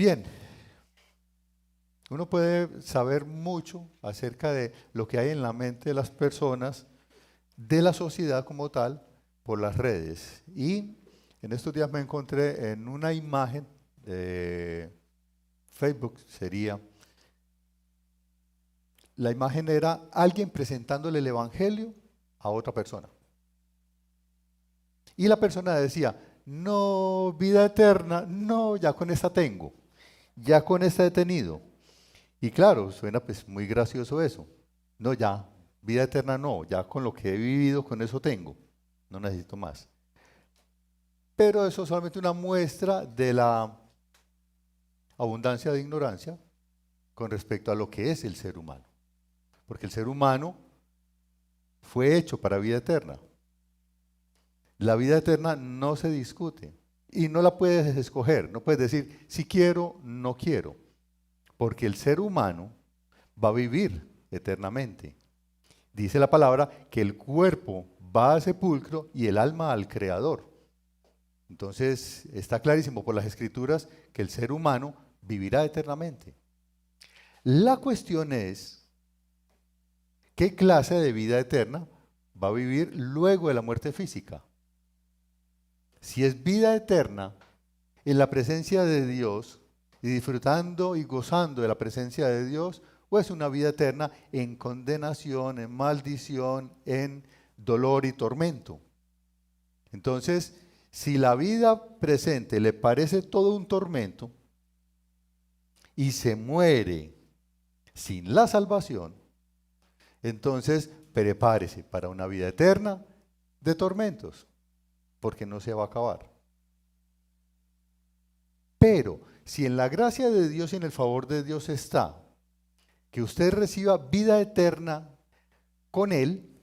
Bien, uno puede saber mucho acerca de lo que hay en la mente de las personas, de la sociedad como tal, por las redes. Y en estos días me encontré en una imagen de Facebook, la imagen era alguien presentándole el evangelio a otra persona. Y la persona decía, no, vida eterna, no, ya con esta tengo, ya con esta he tenido. Y claro, suena pues muy gracioso eso. No, ya, vida eterna no, ya con lo que he vivido, con eso tengo, no necesito más. Pero eso es solamente una muestra de la abundancia de ignorancia con respecto a lo que es el ser humano. Porque el ser humano fue hecho para vida eterna. La vida eterna no se discute y no la puedes escoger, no puedes decir si quiero, no quiero, porque el ser humano va a vivir eternamente. Dice la palabra que el cuerpo va al sepulcro y el alma al Creador. Entonces está clarísimo por las Escrituras que el ser humano vivirá eternamente. La cuestión es, ¿qué clase de vida eterna va a vivir luego de la muerte física? Si es vida eterna en la presencia de Dios y disfrutando y gozando de la presencia de Dios, o es una vida eterna en condenación, en maldición, en dolor y tormento. Entonces, si la vida presente le parece todo un tormento y se muere sin la salvación, entonces prepárese para una vida eterna de tormentos, porque no se va a acabar. Pero si en la gracia de Dios y en el favor de Dios está que usted reciba vida eterna con Él,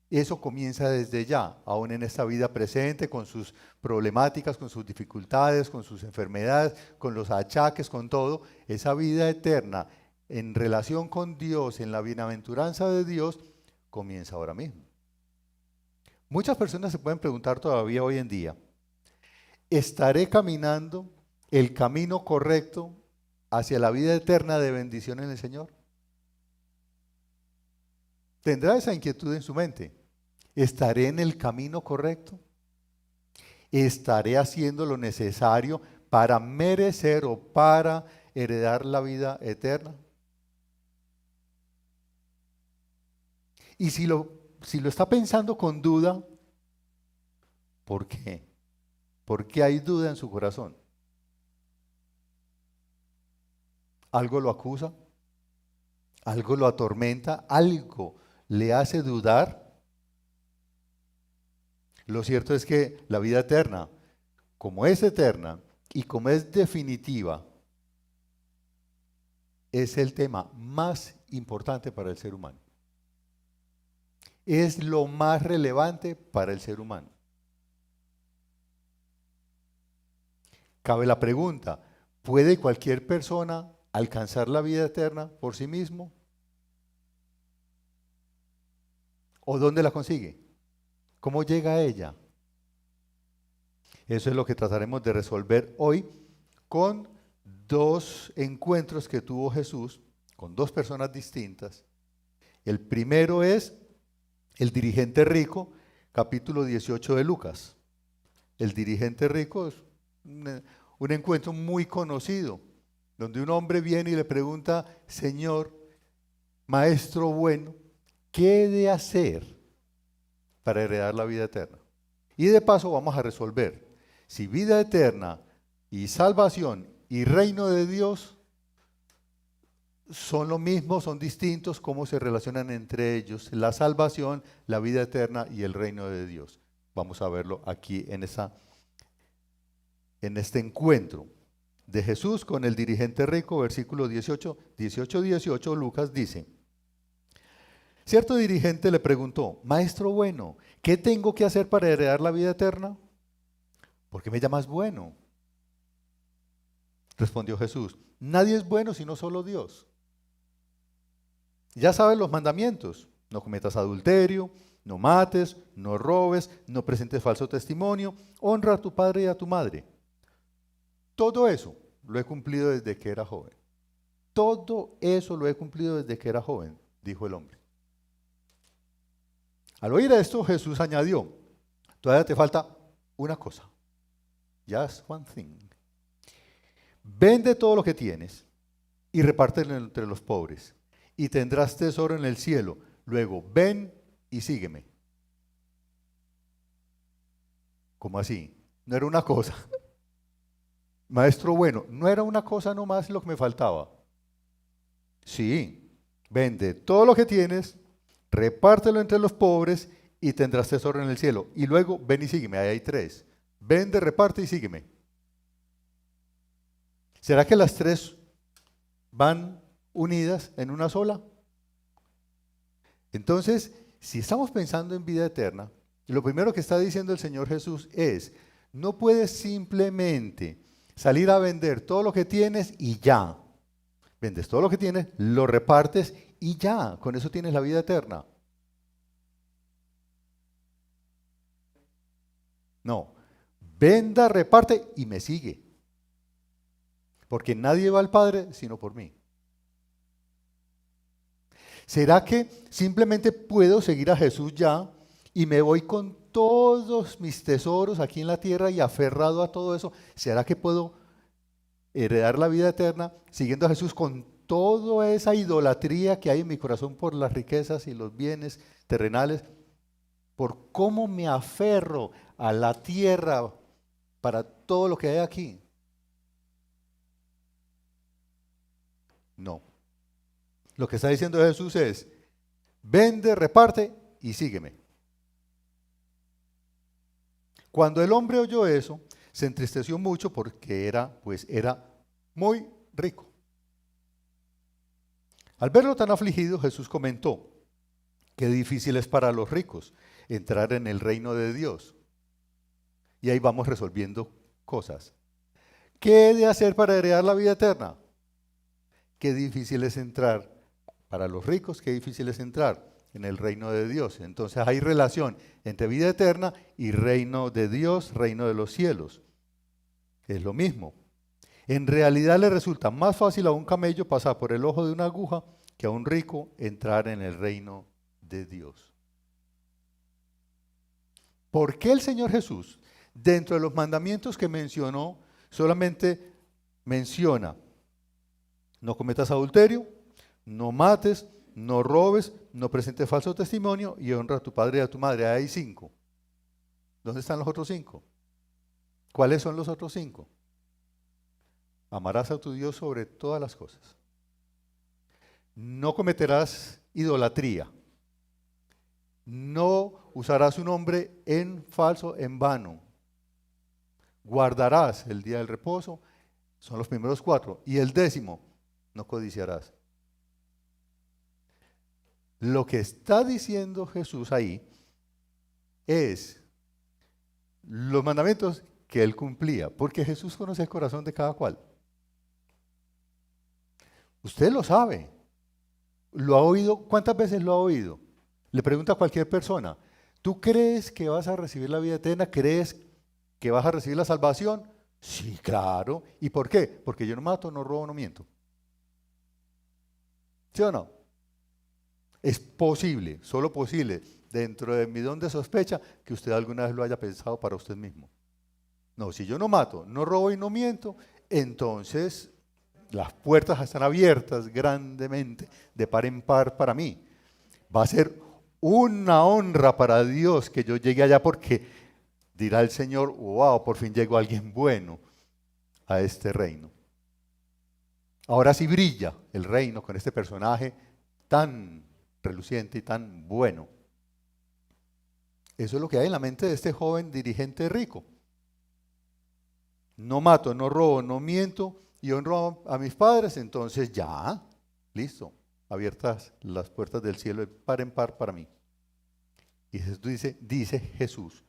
eso comienza desde ya, aún en esta vida presente, con sus problemáticas, con sus dificultades, con sus enfermedades, con los achaques, con todo. Esa vida eterna en relación con Dios, en la bienaventuranza de Dios, comienza ahora mismo. Muchas personas se pueden preguntar todavía hoy en día, ¿estaré caminando el camino correcto hacia la vida eterna de bendición en el Señor? ¿Tendrá esa inquietud en su mente? ¿Estaré en el camino correcto? ¿Estaré haciendo lo necesario para merecer o para heredar la vida eterna? Y si lo está pensando con duda, ¿por qué? ¿Por qué hay duda en su corazón? ¿Algo lo acusa? ¿Algo lo atormenta? ¿Algo le hace dudar? Lo cierto es que la vida eterna, como es eterna y como es definitiva, es el tema más importante para el ser humano. Es lo más relevante para el ser humano. Cabe la pregunta, ¿puede cualquier persona alcanzar la vida eterna por sí mismo? ¿O dónde la consigue? ¿Cómo llega a ella? Eso es lo que trataremos de resolver hoy con dos encuentros que tuvo Jesús con dos personas distintas. El primero es el dirigente rico, capítulo 18 de Lucas. El dirigente rico es un encuentro muy conocido, donde un hombre viene y le pregunta, Señor, maestro bueno, ¿qué he de hacer para heredar la vida eterna? Y de paso vamos a resolver si vida eterna y salvación y reino de Dios son lo mismo, son distintos, cómo se relacionan entre ellos, la salvación, la vida eterna y el reino de Dios. Vamos a verlo aquí en este encuentro de Jesús con el dirigente rico, versículo 18, Lucas dice, cierto dirigente le preguntó, maestro bueno, ¿qué tengo que hacer para heredar la vida eterna? ¿Por qué me llamas bueno? Respondió Jesús, nadie es bueno sino solo Dios. Ya sabes los mandamientos, no cometas adulterio, no mates, no robes, no presentes falso testimonio, honra a tu padre y a tu madre. Todo eso, lo he cumplido desde que era joven. Todo eso lo he cumplido desde que era joven, dijo el hombre. Al oír esto, Jesús añadió, todavía te falta una cosa. Just one thing. Vende todo lo que tienes y repártelo entre los pobres, y tendrás tesoro en el cielo. Luego, ven y sígueme. ¿Cómo así? No era una cosa. Maestro bueno, no era una cosa nomás lo que me faltaba. Sí, vende todo lo que tienes, repártelo entre los pobres y tendrás tesoro en el cielo. Y luego, ven y sígueme. Ahí hay tres. Vende, reparte y sígueme. ¿Será que las tres van unidas en una sola? Entonces, si estamos pensando en vida eterna, lo primero que está diciendo el Señor Jesús es, no puedes simplemente salir a vender todo lo que tienes y ya. Vendes todo lo que tienes, lo repartes y ya, con eso tienes la vida eterna. No, venda, reparte y me sigue. Porque nadie va al Padre sino por mí. ¿Será que simplemente puedo seguir a Jesús ya y me voy con todos mis tesoros aquí en la tierra y aferrado a todo eso? ¿Será que puedo heredar la vida eterna siguiendo a Jesús con toda esa idolatría que hay en mi corazón por las riquezas y los bienes terrenales? Por cómo me aferro a la tierra para todo lo que hay aquí. No. Lo que está diciendo Jesús es, vende, reparte y sígueme. Cuando el hombre oyó eso, se entristeció mucho porque era muy rico. Al verlo tan afligido, Jesús comentó, qué difícil es para los ricos entrar en el reino de Dios. Y ahí vamos resolviendo cosas. ¿Qué he de hacer para heredar la vida eterna? Qué difícil es entrar, para los ricos, qué difícil es entrar en el reino de Dios. Entonces hay relación entre vida eterna y reino de Dios, reino de los cielos. Es lo mismo. En realidad le resulta más fácil a un camello pasar por el ojo de una aguja que a un rico entrar en el reino de Dios. ¿Por qué el Señor Jesús, dentro de los mandamientos que mencionó, solamente menciona, no cometas adulterio, no mates, no robes, no presentes falso testimonio y honra a tu padre y a tu madre? Hay 5. ¿Dónde están los otros 5? ¿Cuáles son los otros 5? Amarás a tu Dios sobre todas las cosas. No cometerás idolatría. No usarás su nombre en falso, en vano. Guardarás el día del reposo. Son los primeros 4. Y el 10º, no codiciarás. Lo que está diciendo Jesús ahí es los mandamientos que él cumplía, porque Jesús conoce el corazón de cada cual. Usted lo sabe. ¿Lo ha oído? ¿Cuántas veces lo ha oído? Le pregunta a cualquier persona, ¿tú crees que vas a recibir la vida eterna? ¿Crees que vas a recibir la salvación? Sí, claro. ¿Y por qué? Porque yo no mato, no robo, no miento. ¿Sí o no? Es posible, solo posible, dentro de mi don de sospecha, que usted alguna vez lo haya pensado para usted mismo. No, si yo no mato, no robo y no miento, entonces las puertas están abiertas grandemente, de par en par para mí. Va a ser una honra para Dios que yo llegue allá, porque dirá el Señor, wow, por fin llegó alguien bueno a este reino. Ahora sí brilla el reino con este personaje tan reluciente y tan bueno. Eso es lo que hay en la mente de este joven dirigente rico. No mato, no robo, no miento y honro a mis padres, entonces ya, listo, abiertas las puertas del cielo de par en par para mí. Y dice Jesús,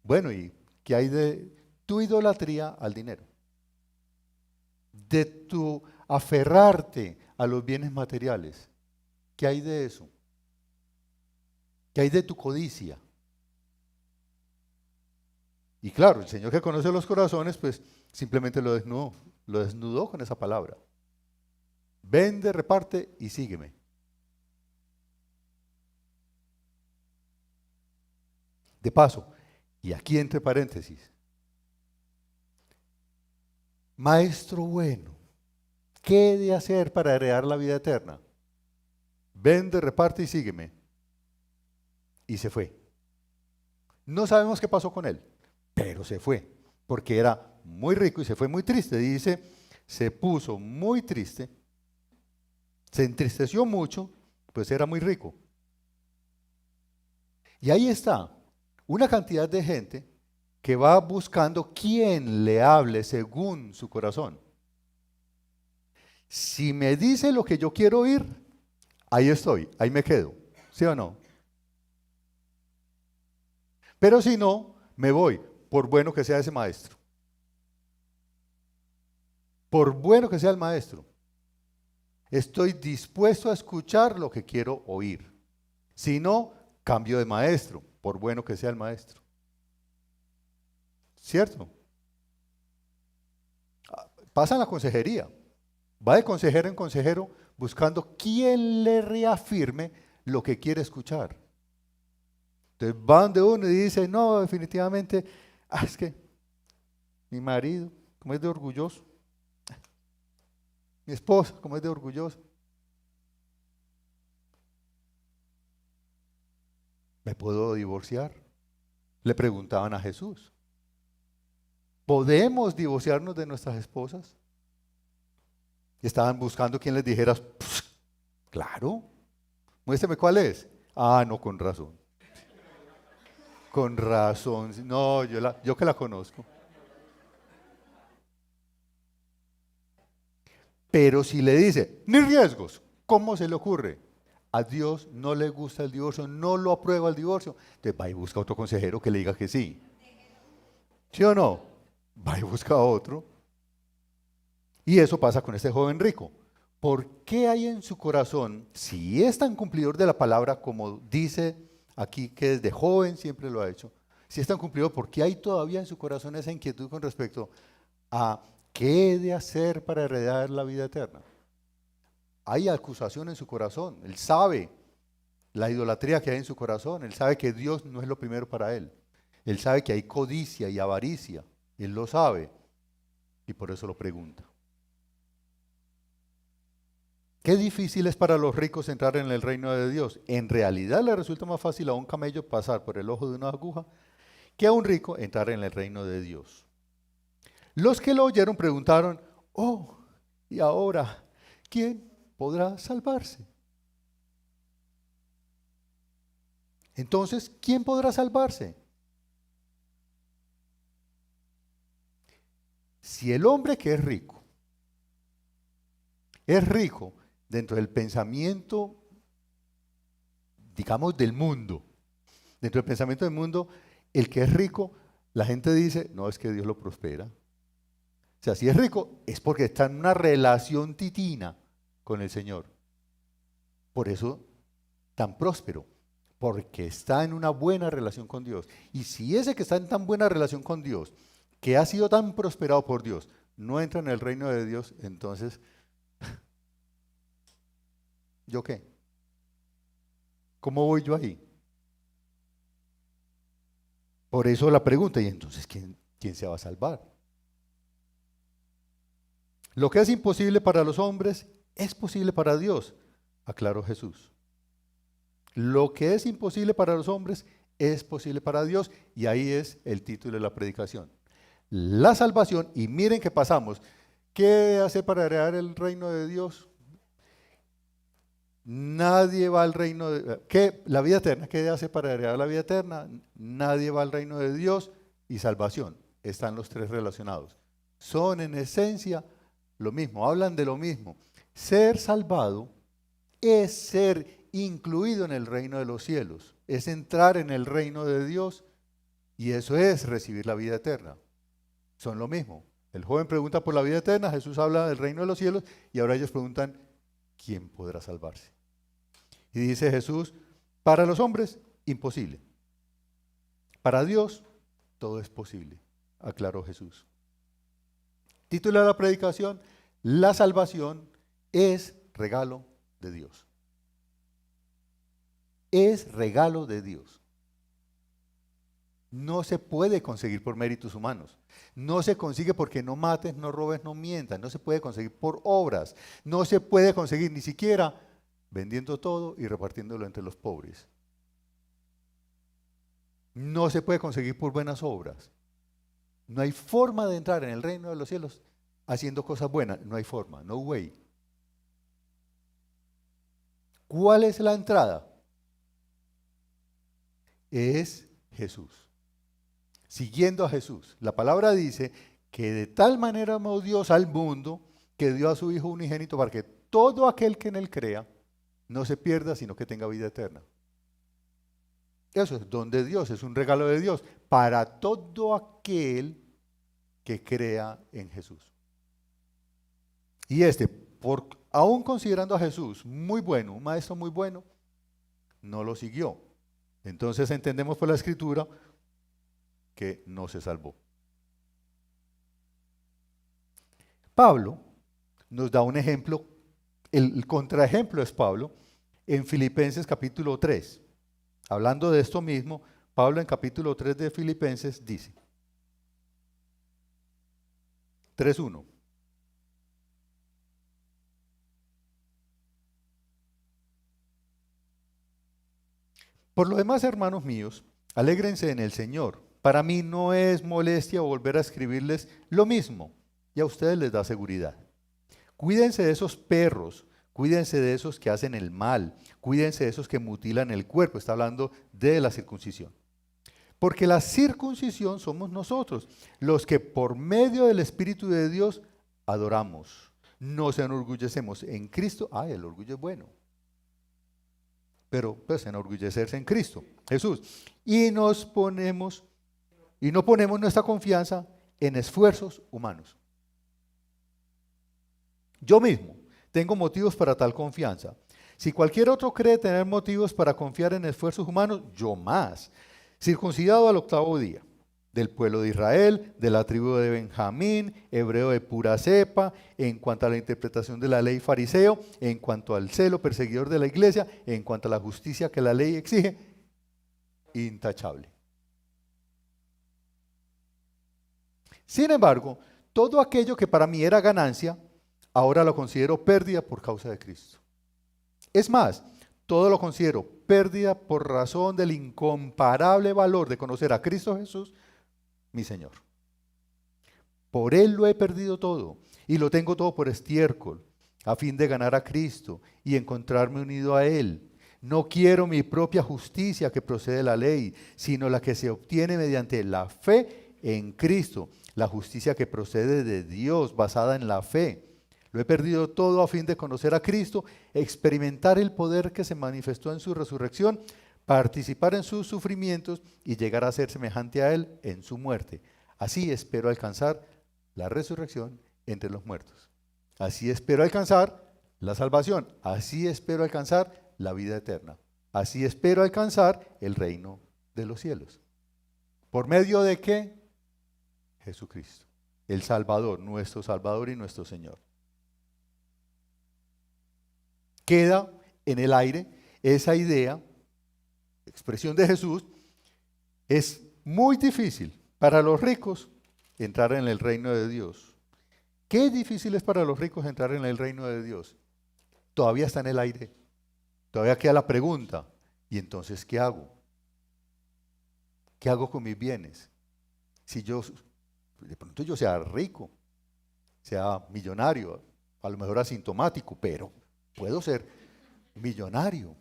bueno, ¿y qué hay de tu idolatría al dinero? De tu aferrarte a los bienes materiales. ¿Qué hay de eso? ¿Qué hay de tu codicia? Y claro, el Señor que conoce los corazones, pues simplemente lo lo desnudó con esa palabra. Vende, reparte y sígueme. De paso, y aquí entre paréntesis, maestro bueno, ¿qué he de hacer para heredar la vida eterna? Vende, reparte y sígueme. Y se fue. No sabemos qué pasó con él, pero se fue, porque era muy rico y se fue muy triste. Dice, se puso muy triste, se entristeció mucho, pues era muy rico. Y ahí está, una cantidad de gente que va buscando quien le hable según su corazón. Si me dice lo que yo quiero oír, ahí estoy, ahí me quedo, ¿sí o no? Pero si no, me voy, por bueno que sea ese maestro. Por bueno que sea el maestro. Estoy dispuesto a escuchar lo que quiero oír. Si no, cambio de maestro, por bueno que sea el maestro. ¿Cierto? Pasa en la consejería. Va de consejero en consejero buscando quien le reafirme lo que quiere escuchar. Entonces van de uno y dice, no, definitivamente, es que mi marido, como es de orgulloso, mi esposa, como es de orgullosa, ¿me puedo divorciar? Le preguntaban a Jesús. ¿Podemos divorciarnos de nuestras esposas? Y estaban buscando quien les dijera, claro, muéstrame cuál es. Ah, no, con razón. Con razón. No, yo que la conozco. Pero si le dice, ni riesgos, ¿cómo se le ocurre? A Dios no le gusta el divorcio, no lo aprueba el divorcio. Entonces va y busca otro consejero que le diga que sí. ¿Sí o no? Va y busca otro. Y eso pasa con este joven rico. ¿Por qué hay en su corazón, si es tan cumplidor de la palabra como dice aquí que desde joven siempre lo ha hecho, si es tan cumplidor, ¿por qué hay todavía en su corazón esa inquietud con respecto a qué he de hacer para heredar la vida eterna? Hay acusación en su corazón. Él sabe la idolatría que hay en su corazón. Él sabe que Dios no es lo primero para él. Él sabe que hay codicia y avaricia. Él lo sabe y por eso lo pregunta. Qué difícil es para los ricos entrar en el reino de Dios. En realidad le resulta más fácil a un camello pasar por el ojo de una aguja que a un rico entrar en el reino de Dios. Los que lo oyeron preguntaron, oh, ¿y ahora quién podrá salvarse? Entonces, ¿quién podrá salvarse? Si el hombre que es rico dentro del pensamiento, digamos, del mundo, dentro del pensamiento del mundo, el que es rico, la gente dice, no, es que Dios lo prospera. O sea, si es rico, es porque está en una relación titina con el Señor. Por eso, tan próspero, porque está en una buena relación con Dios. Y si ese que está en tan buena relación con Dios, que ha sido tan prosperado por Dios, no entra en el reino de Dios, entonces, ¿yo qué? ¿Cómo voy yo ahí? Por eso la pregunta, ¿y entonces quién se va a salvar? Lo que es imposible para los hombres es posible para Dios, aclaró Jesús. Lo que es imposible para los hombres es posible para Dios, y ahí es el título de la predicación. La salvación, y miren que pasamos. ¿Qué hace para heredar el reino de Dios? Nadie va al reino de... ¿Qué? La vida eterna. ¿Qué hace para heredar la vida eterna? Nadie va al reino de Dios y salvación. Están los tres relacionados. Son en esencia lo mismo, hablan de lo mismo. Ser salvado es ser incluido en el reino de los cielos, es entrar en el reino de Dios y eso es recibir la vida eterna. Son lo mismo. El joven pregunta por la vida eterna, Jesús habla del reino de los cielos y ahora ellos preguntan, ¿quién podrá salvarse? Y dice Jesús, para los hombres, imposible. Para Dios, todo es posible, aclaró Jesús. Título de la predicación: la salvación es regalo de Dios. Es regalo de Dios. No se puede conseguir por méritos humanos. No se consigue porque no mates, no robes, no mientas. No se puede conseguir por obras. No se puede conseguir ni siquiera vendiendo todo y repartiéndolo entre los pobres. No se puede conseguir por buenas obras. No hay forma de entrar en el reino de los cielos haciendo cosas buenas. No hay forma, no way. ¿Cuál es la entrada? Es Jesús. Siguiendo a Jesús. La palabra dice que de tal manera amó Dios al mundo que dio a su Hijo unigénito para que todo aquel que en él crea no se pierda, sino que tenga vida eterna. Eso es don de Dios, es un regalo de Dios para todo aquel que crea en Jesús. Y aún considerando a Jesús muy bueno, un maestro muy bueno, no lo siguió. Entonces entendemos por la Escritura que no se salvó. Pablo nos da un ejemplo, el contraejemplo es Pablo, en Filipenses capítulo 3. Hablando de esto mismo, Pablo en capítulo 3 de Filipenses dice, 3:1. Por lo demás, hermanos míos, alégrense en el Señor. Para mí no es molestia volver a escribirles lo mismo, y a ustedes les da seguridad. Cuídense de esos perros, cuídense de esos que hacen el mal, cuídense de esos que mutilan el cuerpo. Está hablando de la circuncisión. Porque la circuncisión somos nosotros, los que por medio del Espíritu de Dios adoramos, nos enorgullecemos en Cristo. El orgullo es bueno, pero pues enorgullecerse en Cristo, Jesús. Y no ponemos nuestra confianza en esfuerzos humanos. Yo mismo tengo motivos para tal confianza. Si cualquier otro cree tener motivos para confiar en esfuerzos humanos, yo más. Circuncidado al 8º día, del pueblo de Israel, de la tribu de Benjamín, hebreo de pura cepa, en cuanto a la interpretación de la ley fariseo, en cuanto al celo perseguidor de la iglesia, en cuanto a la justicia que la ley exige, intachable. Sin embargo, todo aquello que para mí era ganancia, ahora lo considero pérdida por causa de Cristo. Es más, todo lo considero pérdida por razón del incomparable valor de conocer a Cristo Jesús, mi Señor. Por Él lo he perdido todo y lo tengo todo por estiércol, a fin de ganar a Cristo y encontrarme unido a Él. No quiero mi propia justicia que procede de la ley, sino la que se obtiene mediante la fe en Cristo, la justicia que procede de Dios basada en la fe. Lo he perdido todo a fin de conocer a Cristo, experimentar el poder que se manifestó en su resurrección, participar en sus sufrimientos y llegar a ser semejante a Él en su muerte. Así espero alcanzar la resurrección entre los muertos. Así espero alcanzar la salvación. Así espero alcanzar la vida eterna. Así espero alcanzar el reino de los cielos. ¿Por medio de qué? Jesucristo, el Salvador, nuestro Salvador y nuestro Señor. Queda en el aire esa idea, expresión de Jesús. Es muy difícil para los ricos entrar en el reino de Dios. ¿Qué difícil es para los ricos entrar en el reino de Dios? Todavía está en el aire. Todavía queda la pregunta, ¿y entonces qué hago? ¿Qué hago con mis bienes? Si de pronto yo sea rico, sea millonario, a lo mejor asintomático, pero puedo ser millonario.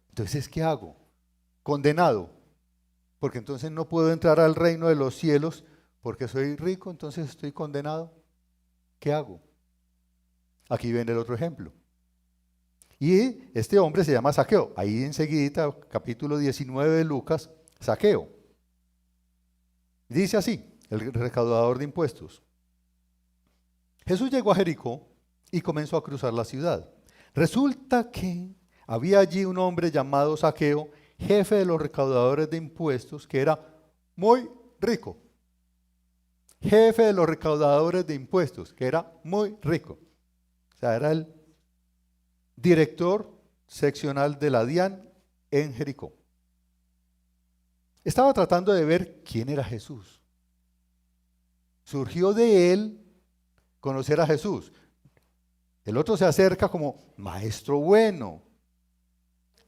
Entonces, ¿qué hago? Condenado, porque entonces no puedo entrar al reino de los cielos porque soy rico, entonces estoy condenado. ¿Qué hago? Aquí viene el otro ejemplo. Y este hombre se llama Zaqueo. Ahí enseguida, capítulo 19 de Lucas, Zaqueo. Dice así, el recaudador de impuestos. Jesús llegó a Jericó y comenzó a cruzar la ciudad. Resulta que había allí un hombre llamado Zaqueo, jefe de los recaudadores de impuestos, que era muy rico. jefe de los recaudadores de impuestos, que era muy rico. O sea, era el director seccional de la DIAN en Jericó. Estaba tratando de ver quién era Jesús. Surgió de él conocer a Jesús. El otro se acerca como maestro bueno.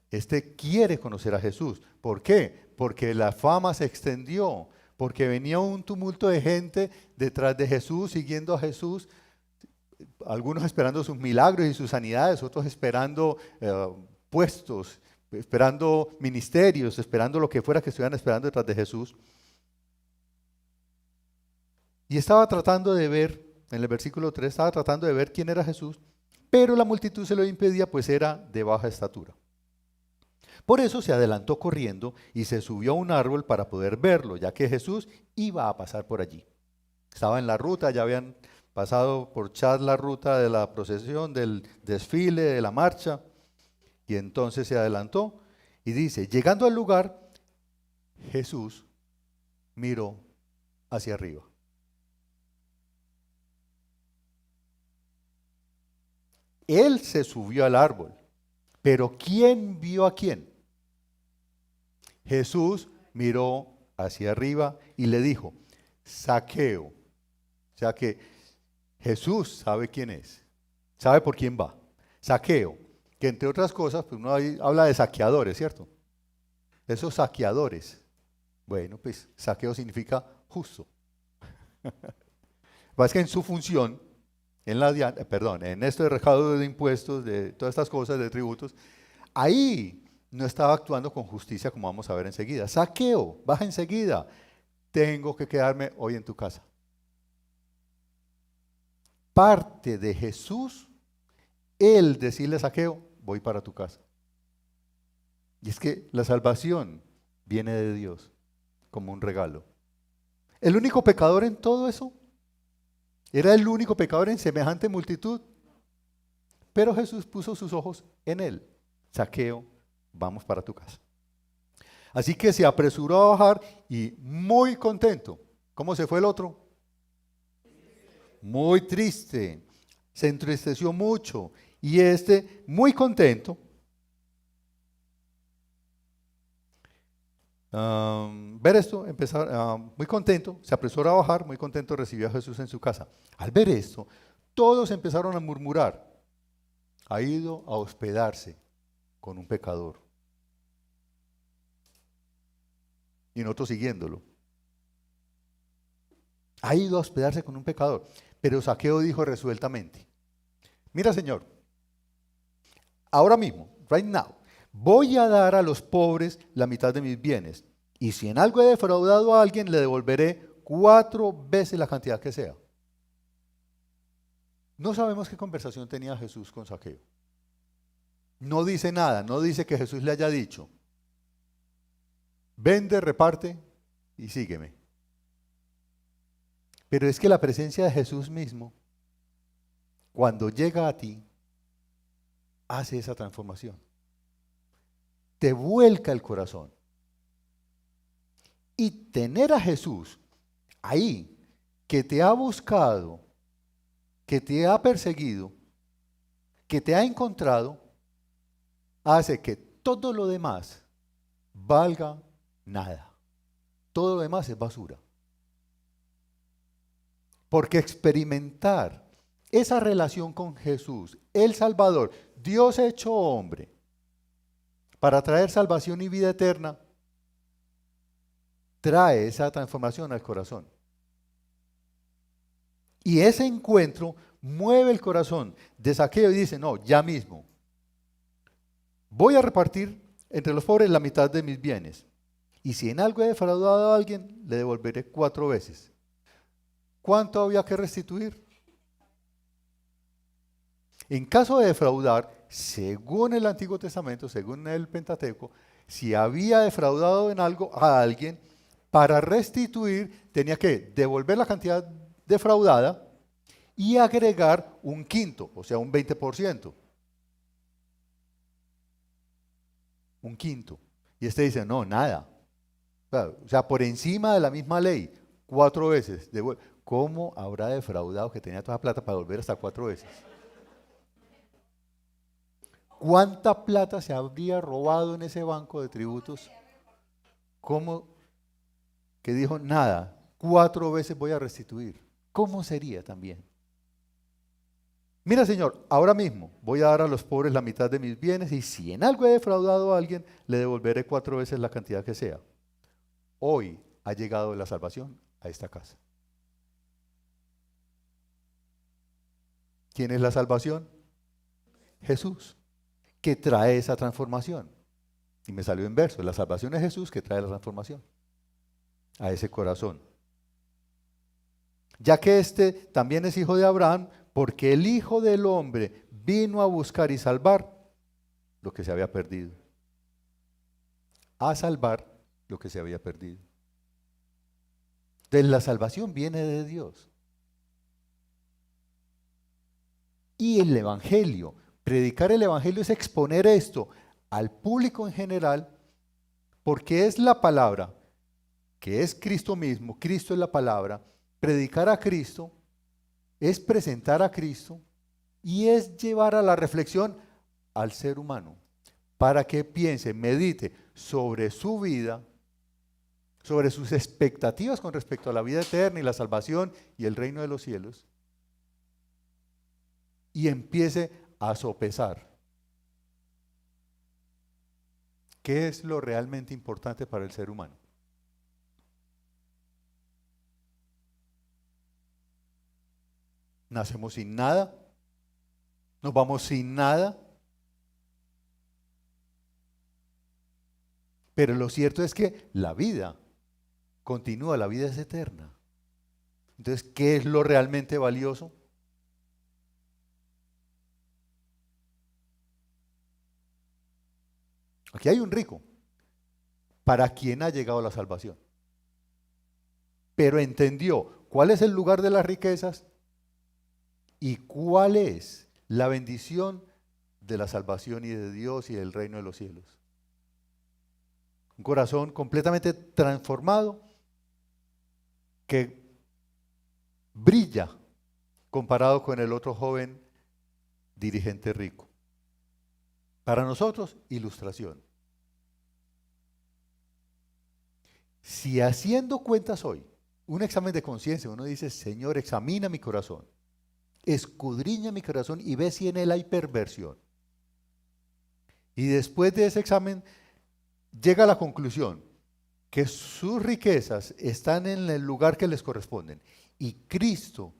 Este quiere conocer a Jesús. ¿Por qué? Porque la fama se extendió, porque venía un tumulto de gente detrás de Jesús, siguiendo a Jesús, algunos esperando sus milagros y sus sanidades, otros esperando puestos, esperando ministerios, esperando lo que fuera que estuvieran esperando detrás de Jesús. Y estaba tratando de ver, en el versículo 3, estaba tratando de ver quién era Jesús, pero la multitud se lo impedía, pues era de baja estatura. Por eso se adelantó corriendo y se subió a un árbol para poder verlo, ya que Jesús iba a pasar por allí. Estaba en la ruta, ya habían pasado por Chad la ruta de la procesión, del desfile, de la marcha, y entonces se adelantó y dice, llegando al lugar, Jesús miró hacia arriba. Él se subió al árbol, pero ¿quién vio a quién? Jesús miró hacia arriba y le dijo, Zaqueo. O sea que Jesús sabe quién es, sabe por quién va. Zaqueo, que entre otras cosas, pues uno ahí habla de saqueadores, ¿cierto? Esos saqueadores. Bueno, pues saqueo significa justo. Es que en su función, en esto de recaudo de impuestos, de todas estas cosas, de tributos, ahí no estaba actuando con justicia, como vamos a ver enseguida. Zaqueo, baja enseguida. Tengo que quedarme hoy en tu casa. Parte de Jesús, él decirle a Zaqueo, voy para tu casa. Y es que la salvación viene de Dios como un regalo. El único pecador en todo eso, era el único pecador en semejante multitud, pero Jesús puso sus ojos en él. Zaqueo, vamos para tu casa. Así que se apresuró a bajar y muy contento. ¿Cómo se fue el otro? Muy triste. Se entristeció mucho. Y este, muy contento, ver esto, muy contento, se apresuró a bajar, muy contento recibió a Jesús en su casa. Al ver esto, todos empezaron a murmurar. Ha ido a hospedarse con un pecador. Y nosotros siguiéndolo. Ha ido a hospedarse con un pecador. Pero Zaqueo dijo resueltamente, mira Señor, ahora mismo, right now, voy a dar a los pobres la mitad de mis bienes. Y si en algo he defraudado a alguien, le devolveré 4 veces la cantidad que sea. No sabemos qué conversación tenía Jesús con Zaqueo. No dice nada, no dice que Jesús le haya dicho, vende, reparte y sígueme. Pero es que la presencia de Jesús mismo, cuando llega a ti, hace esa transformación. Te vuelca el corazón. Y tener a Jesús ahí, que te ha buscado, que te ha perseguido, que te ha encontrado, hace que todo lo demás valga nada. Todo lo demás es basura. Porque experimentar esa relación con Jesús, el Salvador, Dios hecho hombre, para traer salvación y vida eterna, trae esa transformación al corazón. Y ese encuentro mueve el corazón de Zaqueo y dice, no, ya mismo, voy a repartir entre los pobres la mitad de mis bienes. Y si en algo he defraudado a alguien, le devolveré 4 veces. ¿Cuánto había que restituir? En caso de defraudar, según el Antiguo Testamento, según el Pentateuco, si había defraudado en algo a alguien, para restituir tenía que devolver la cantidad defraudada y agregar un quinto, o sea, un 20%. Un quinto. Y este dice, no, nada. O sea, por encima de la misma ley, 4 veces. ¿Cómo habrá defraudado que tenía toda la plata para volver hasta 4 veces? ¿Cuánta plata se habría robado en ese banco de tributos? ¿Cómo que dijo nada? 4 veces voy a restituir. ¿Cómo sería también? Mira, Señor, ahora mismo voy a dar a los pobres la mitad de mis bienes y si en algo he defraudado a alguien, le devolveré 4 veces la cantidad que sea. Hoy ha llegado la salvación a esta casa. ¿Quién es la salvación? Jesús, que trae esa transformación. Y me salió en verso, la salvación es Jesús que trae la transformación a ese corazón. Ya que este también es hijo de Abraham, porque el Hijo del Hombre vino a buscar y salvar lo que se había perdido. A salvar lo que se había perdido. Entonces la salvación viene de Dios. Y el Evangelio, predicar el Evangelio es exponer esto al público en general, porque es la palabra, que es Cristo mismo, Cristo es la palabra. Predicar a Cristo es presentar a Cristo y es llevar a la reflexión al ser humano para que piense, medite sobre su vida, sobre sus expectativas con respecto a la vida eterna y la salvación y el reino de los cielos y empiece a sopesar qué es lo realmente importante para el ser humano. Nacemos sin nada, nos vamos sin nada, pero lo cierto es que la vida continúa, la vida es eterna. Entonces, ¿qué es lo realmente valioso? Aquí hay un rico, para quien ha llegado la salvación, pero entendió cuál es el lugar de las riquezas y cuál es la bendición de la salvación y de Dios y del reino de los cielos. Un corazón completamente transformado que brilla comparado con el otro joven dirigente rico. Para nosotros, ilustración. Si haciendo cuentas hoy, un examen de conciencia, uno dice, Señor, examina mi corazón, escudriña mi corazón y ve si en él hay perversión. Y después de ese examen, llega a la conclusión que sus riquezas están en el lugar que les corresponden y Cristo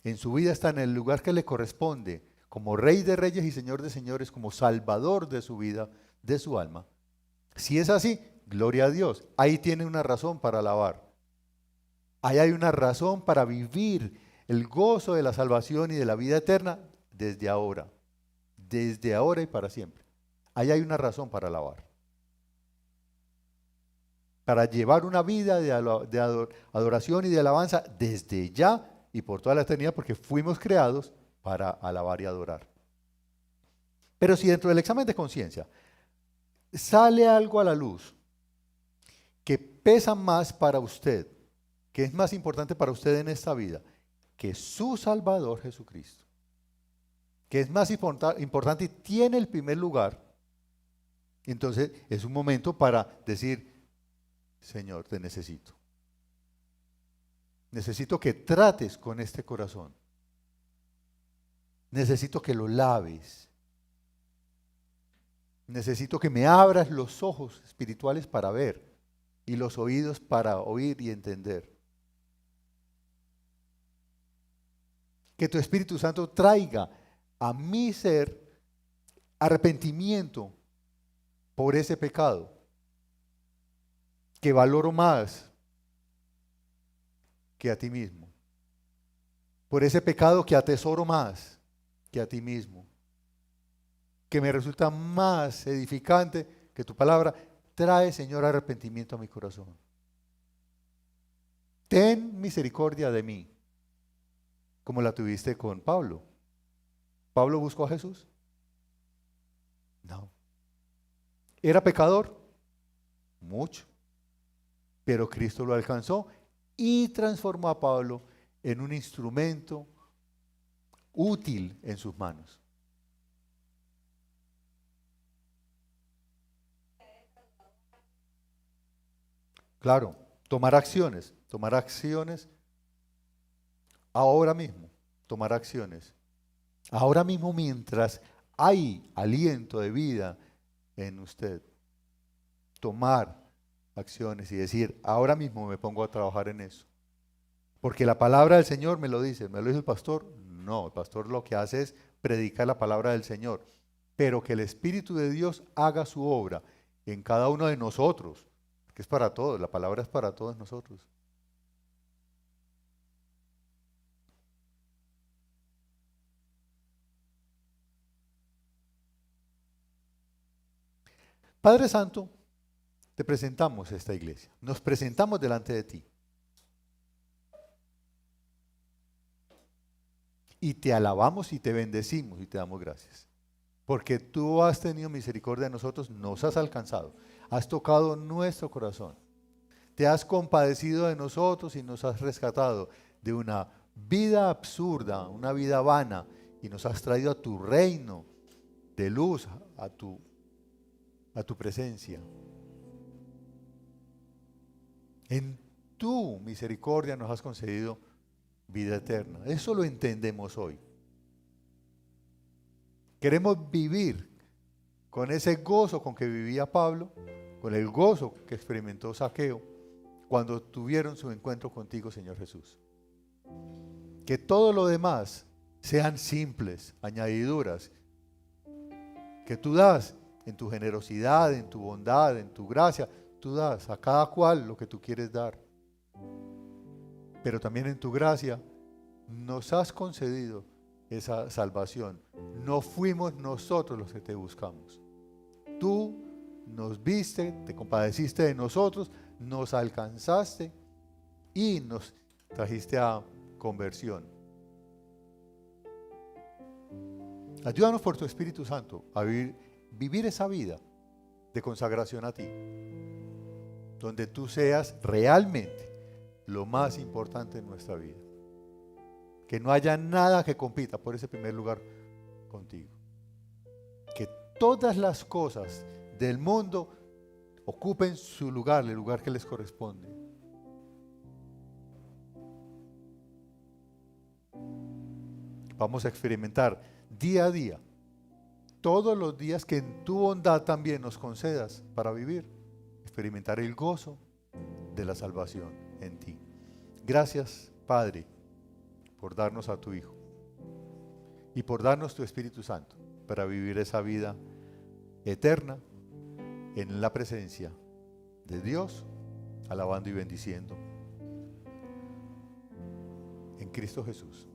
en su vida está en el lugar que le corresponde como Rey de Reyes y Señor de Señores, como Salvador de su vida, de su alma. Si es así, gloria a Dios. Ahí tiene una razón para alabar. Ahí hay una razón para vivir el gozo de la salvación y de la vida eterna desde ahora y para siempre. Ahí hay una razón para alabar. Para llevar una vida de adoración y de alabanza desde ya y por toda la eternidad, porque fuimos creados para alabar y adorar. Pero si dentro del examen de conciencia sale algo a la luz que pesa más para usted, que es más importante para usted en esta vida, que su Salvador Jesucristo, que es más importante y tiene el primer lugar, entonces es un momento para decir, Señor, te necesito. Necesito que trates con este corazón. Necesito que lo laves. Necesito que me abras los ojos espirituales para ver y los oídos para oír y entender. Que tu Espíritu Santo traiga a mi ser arrepentimiento por ese pecado que valoro más que a ti mismo. Por ese pecado que atesoro más que a ti mismo. Que me resulta más edificante que tu palabra. Trae, Señor, arrepentimiento a mi corazón. Ten misericordia de mí, como la tuviste con Pablo. ¿Pablo buscó a Jesús? No. ¿Era pecador? Mucho. Pero Cristo lo alcanzó y transformó a Pablo en un instrumento útil en sus manos. Claro, tomar acciones ahora mismo, tomar acciones. Ahora mismo mientras hay aliento de vida en usted, tomar acciones y decir, ahora mismo me pongo a trabajar en eso. Porque la palabra del Señor me lo dice el pastor. No, el pastor lo que hace es predicar la palabra del Señor, pero que el Espíritu de Dios haga su obra en cada uno de nosotros, que es para todos, la palabra es para todos nosotros. Padre Santo, te presentamos esta iglesia, nos presentamos delante de ti y te alabamos y te bendecimos y te damos gracias, porque tú has tenido misericordia de nosotros, nos has alcanzado, has tocado nuestro corazón, te has compadecido de nosotros y nos has rescatado de una vida absurda, una vida vana, y nos has traído a tu reino de luz, a tu presencia. En tu misericordia nos has concedido vida eterna. Eso lo entendemos hoy. Queremos vivir con ese gozo con que vivía Pablo, con el gozo que experimentó Zaqueo cuando tuvieron su encuentro contigo, Señor Jesús. Que todo lo demás sean simples, añadiduras, que tú das en tu generosidad, en tu bondad, en tu gracia. Tú das a cada cual lo que tú quieres dar. Pero también en tu gracia nos has concedido esa salvación. No fuimos nosotros los que te buscamos. Tú nos viste, te compadeciste de nosotros, nos alcanzaste y nos trajiste a conversión. Ayúdanos por tu Espíritu Santo a vivir esa vida de consagración a ti, donde tú seas realmente lo más importante en nuestra vida. Que no haya nada que compita por ese primer lugar contigo. Que todas las cosas del mundo ocupen su lugar, el lugar que les corresponde. Vamos a experimentar día a día, todos los días que en tu bondad también nos concedas para vivir, experimentar el gozo de la salvación en ti. Gracias, Padre, por darnos a tu Hijo y por darnos tu Espíritu Santo para vivir esa vida eterna en la presencia de Dios, alabando y bendiciendo en Cristo Jesús.